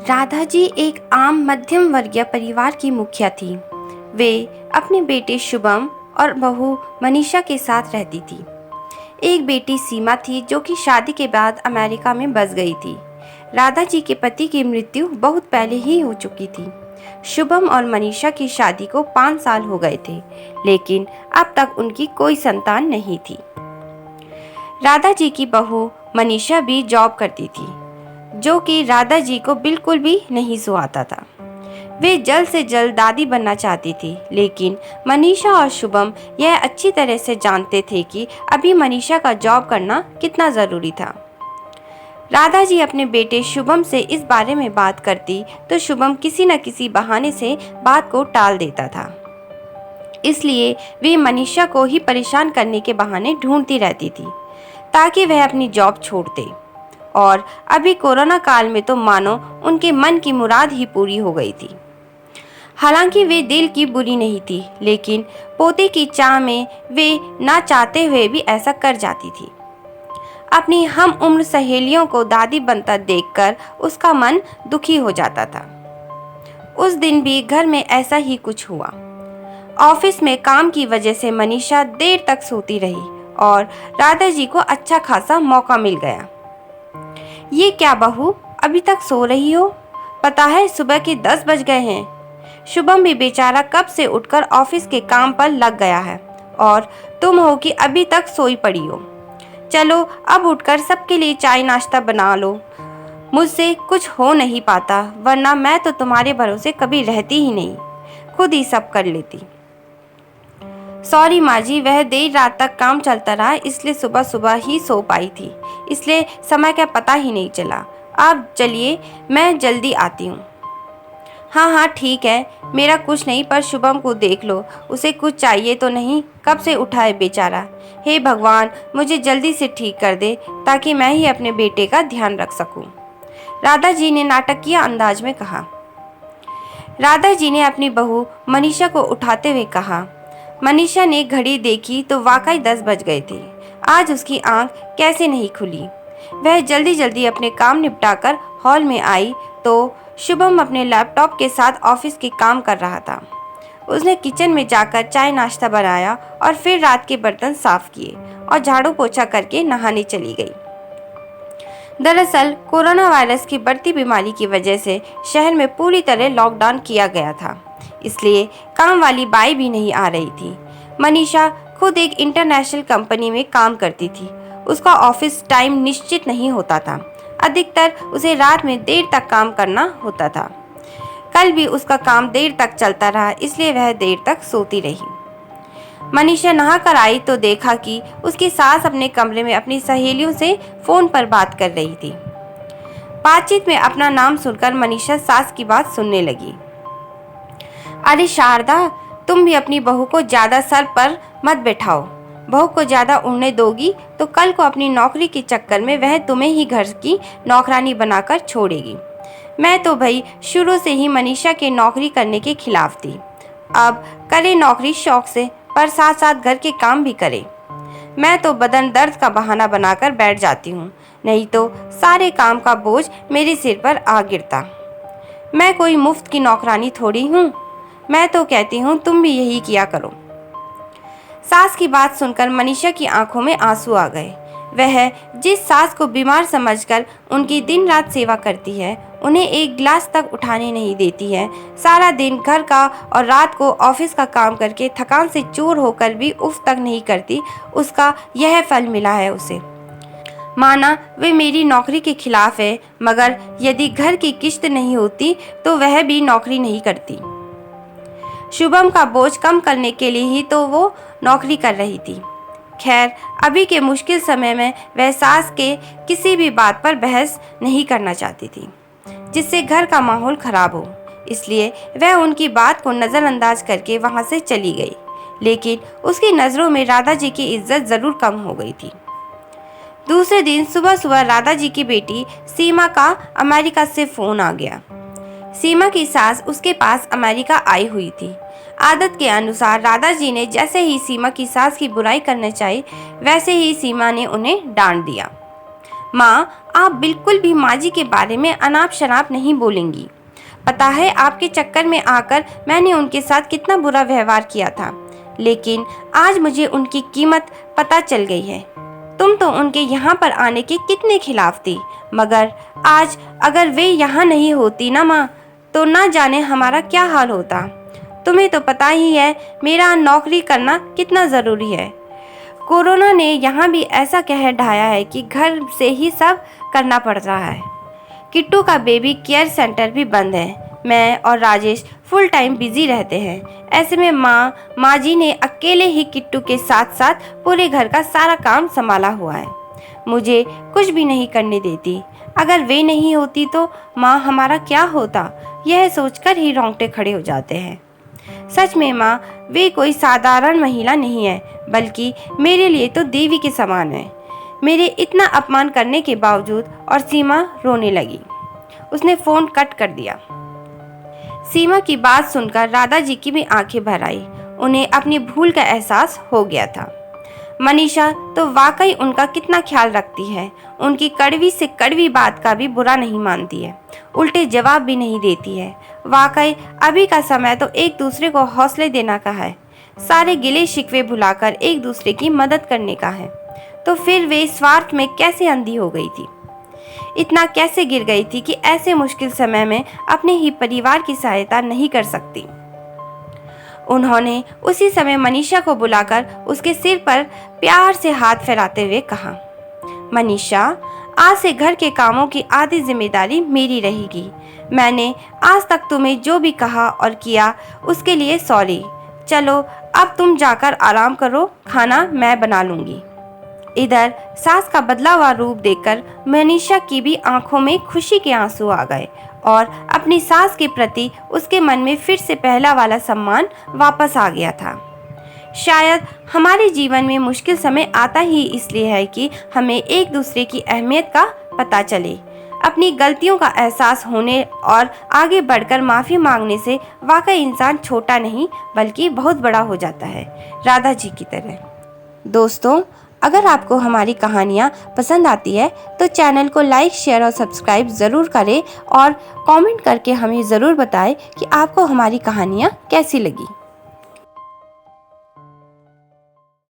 राधा जी एक आम मध्यम वर्गीय परिवार की मुखिया थी। वे अपने बेटे शुभम और बहू मनीषा के साथ रहती थी। एक बेटी सीमा थी जो कि शादी के बाद अमेरिका में बस गई थी। राधा जी के पति की मृत्यु बहुत पहले ही हो चुकी थी। शुभम और मनीषा की शादी को 5 साल हो गए थे, लेकिन अब तक उनकी कोई संतान नहीं थी। राधा जी की बहू मनीषा भी जॉब करती थी, जो कि राधा जी को बिल्कुल भी नहीं सुहाता था। वे जल्द से जल्द दादी बनना चाहती थी, लेकिन मनीषा और शुभम यह अच्छी तरह से जानते थे कि अभी मनीषा का जॉब करना कितना ज़रूरी था। राधा जी अपने बेटे शुभम से इस बारे में बात करती तो शुभम किसी न किसी बहाने से बात को टाल देता था। इसलिए वे मनीषा को ही परेशान करने के बहाने ढूंढती रहती थी ताकि वह अपनी जॉब छोड़ दे। और अभी कोरोना काल में तो मानो उनके मन की मुराद ही पूरी हो गई थी। हालांकि वे दिल की बुरी नहीं थी, लेकिन पोते की चाह में वे ना चाहते हुए भी ऐसा कर जाती थी। अपनी हम उम्र सहेलियों को दादी बनता देखकर उसका मन दुखी हो जाता था। उस दिन भी घर में ऐसा ही कुछ हुआ। ऑफिस में काम की वजह से मनीषा देर तक सोती रही और राधा जी को अच्छा खासा मौका मिल गया। ये क्या बहू, अभी तक सो रही हो? पता है सुबह के 10 बज गए हैं। शुभम भी बेचारा कब से उठकर ऑफिस के काम पर लग गया है और तुम हो कि अभी तक सोई पड़ी हो। चलो अब उठकर सबके लिए चाय नाश्ता बना लो। मुझसे कुछ हो नहीं पाता, वरना मैं तो तुम्हारे भरोसे कभी रहती ही नहीं, खुद ही सब कर लेती। सॉरी माँ जी, वह देर रात तक काम चलता रहा, इसलिए सुबह सुबह ही सो पाई थी, इसलिए समय का पता ही नहीं चला। अब चलिए मैं जल्दी आती हूँ। हाँ हाँ ठीक है, मेरा कुछ नहीं, पर शुभम को देख लो, उसे कुछ चाहिए तो नहीं, कब से उठा है बेचारा। हे भगवान, मुझे जल्दी से ठीक कर दे ताकि मैं ही अपने बेटे का ध्यान रख सकूँ, राधा जी ने नाटकीय अंदाज में कहा। राधा जी ने अपनी बहू मनीषा को उठाते हुए कहा। मनीषा ने घड़ी देखी तो वाकई 10 बज गए थे। आज उसकी आंख कैसे नहीं खुली। वह जल्दी जल्दी अपने काम निपटाकर हॉल में आई तो शुभम अपने लैपटॉप के साथ ऑफिस के काम कर रहा था। उसने किचन में जाकर चाय नाश्ता बनाया और फिर रात के बर्तन साफ किए और झाड़ू पोछा करके नहाने चली गई। दरअसल कोरोना वायरस की बढ़ती बीमारी की वजह से शहर में पूरी तरह लॉकडाउन किया गया था, इसलिए काम वाली बाई भी नहीं आ रही थी। मनीषा खुद एक इंटरनेशनल कंपनी में काम करती थी। उसका ऑफिस टाइम निश्चित नहीं होता था, अधिकतर उसे रात में देर तक काम करना होता था। कल भी उसका काम देर तक चलता रहा, इसलिए वह देर तक सोती रही। मनीषा नहा कर आई तो देखा कि उसकी सास अपने कमरे में अपनी सहेलियों से फोन पर बात कर रही थी। बातचीत में अपना नाम सुनकर मनीषा सास की बात सुनने लगी। अरे शारदा, तुम भी अपनी बहू को ज्यादा सर पर मत बैठाओ। बहू को ज्यादा उड़ने दोगी तो कल को अपनी नौकरी के चक्कर में वह तुम्हें ही घर की नौकरानी बनाकर छोड़ेगी। मैं तो भाई शुरू से ही मनीषा के नौकरी करने के खिलाफ थी। अब करे नौकरी शौक से, पर साथ साथ घर के काम भी करे। मैं तो बदन दर्द का बहाना बनाकर बैठ जाती हूँ, नहीं तो सारे काम का बोझ मेरे सिर पर आ गिरता। मैं कोई मुफ्त की नौकरानी थोड़ी हूँ। मैं तो कहती हूँ तुम भी यही किया करो। सास की बात सुनकर मनीषा की आंखों में आंसू आ गए। वह जिस सास को बीमार समझकर उनकी दिन रात सेवा करती है, उन्हें एक गिलास तक उठाने नहीं देती है, सारा दिन घर का और रात को ऑफिस का काम करके थकान से चूर होकर भी उफ तक नहीं करती, उसका यह फल मिला है उसे। माना वे मेरी नौकरी के खिलाफ है, मगर यदि घर की किश्त नहीं होती तो वह भी नौकरी नहीं करती। शुभम का बोझ कम करने के लिए ही तो वो नौकरी कर रही थी। खैर, अभी के मुश्किल समय में वह सास के किसी भी बात पर बहस नहीं करना चाहती थी जिससे घर का माहौल खराब हो, इसलिए वह उनकी बात को नज़रअंदाज करके वहां से चली गई। लेकिन उसकी नज़रों में राधा जी की इज्जत ज़रूर कम हो गई थी। दूसरे दिन सुबह सुबह राधा जी की बेटी सीमा का अमेरिका से फ़ोन आ गया। सीमा की सास उसके पास अमेरिका आई हुई थी। आदत के अनुसार राधा जी ने जैसे ही सीमा की सास की बुराई करना चाहिए, वैसे ही सीमा ने उन्हें डांट दिया। माँ, आप बिल्कुल भी माँ जी के बारे में अनाप शनाप नहीं बोलेंगी। पता है आपके चक्कर में आकर मैंने उनके साथ कितना बुरा व्यवहार किया था, लेकिन आज मुझे उनकी कीमत पता चल गई है। तुम तो उनके यहाँ पर आने के कितने खिलाफ थी, मगर आज अगर वे यहाँ नहीं होती ना माँ, तो ना जाने हमारा क्या हाल होता। तुम्हें तो पता ही है मेरा नौकरी करना कितना ज़रूरी है। कोरोना ने यहाँ भी ऐसा कहर ढाया है कि घर से ही सब करना पड़ रहा है। किट्टू का बेबी केयर सेंटर भी बंद है। मैं और राजेश फुल टाइम बिजी रहते हैं। ऐसे में माँ जी ने अकेले ही किट्टू के साथ साथ पूरे घर का सारा काम संभाला हुआ है। मुझे कुछ भी नहीं करने देती। अगर वे नहीं होती तो माँ हमारा क्या होता, यह सोचकर ही रोंगटे खड़े हो जाते हैं। सच में माँ, वे कोई साधारण महिला नहीं है, बल्कि मेरे लिए तो देवी के समान है। मेरे इतना अपमान करने के बावजूद। और सीमा रोने लगी। उसने फ़ोन कट कर दिया। सीमा की बात सुनकर राधा जी की भी आंखें भर आई। उन्हें अपनी भूल का एहसास हो गया था। मनीषा तो वाकई उनका कितना ख्याल रखती है। उनकी कड़वी से कड़वी बात का भी बुरा नहीं मानती है, उल्टे जवाब भी नहीं देती है। वाकई अभी का समय तो एक दूसरे को हौसले देने का है, सारे गिले शिकवे भुलाकर एक दूसरे की मदद करने का है। तो फिर वे स्वार्थ में कैसे अंधी हो गई थी, इतना कैसे गिर गई थी कि ऐसे मुश्किल समय में अपने ही परिवार की सहायता नहीं कर सकती। उन्होंने उसी समय मनीषा को बुलाकर उसके सिर पर प्यार से हाथ फैलाते हुए कहा, मनीषा, आज से घर के कामों की आधी जिम्मेदारी मेरी रहेगी। मैंने आज तक तुम्हें जो भी कहा और किया उसके लिए सॉरी। चलो अब तुम जाकर आराम करो, खाना मैं बना लूँगी। इधर सास का बदला हुआ रूप देखकर मनीषा की भी आंखों में खुशी के आंसू आ गए और अपनी सास के प्रति उसके मन में फिर से पहला वाला सम्मान वापस आ गया था। शायद हमारे जीवन में मुश्किल समय आता ही इसलिए है कि हमें एक दूसरे की अहमियत का पता चले। अपनी गलतियों का एहसास होने और आगे बढ़कर माफ़ी मांगने से वाकई इंसान छोटा नहीं बल्कि बहुत बड़ा हो जाता है, राधा जी की तरह। दोस्तों, अगर आपको हमारी कहानियाँ पसंद आती है तो चैनल को लाइक, शेयर और सब्सक्राइब ज़रूर करें और कमेंट करके हमें ज़रूर बताएं कि आपको हमारी कहानियाँ कैसी लगी।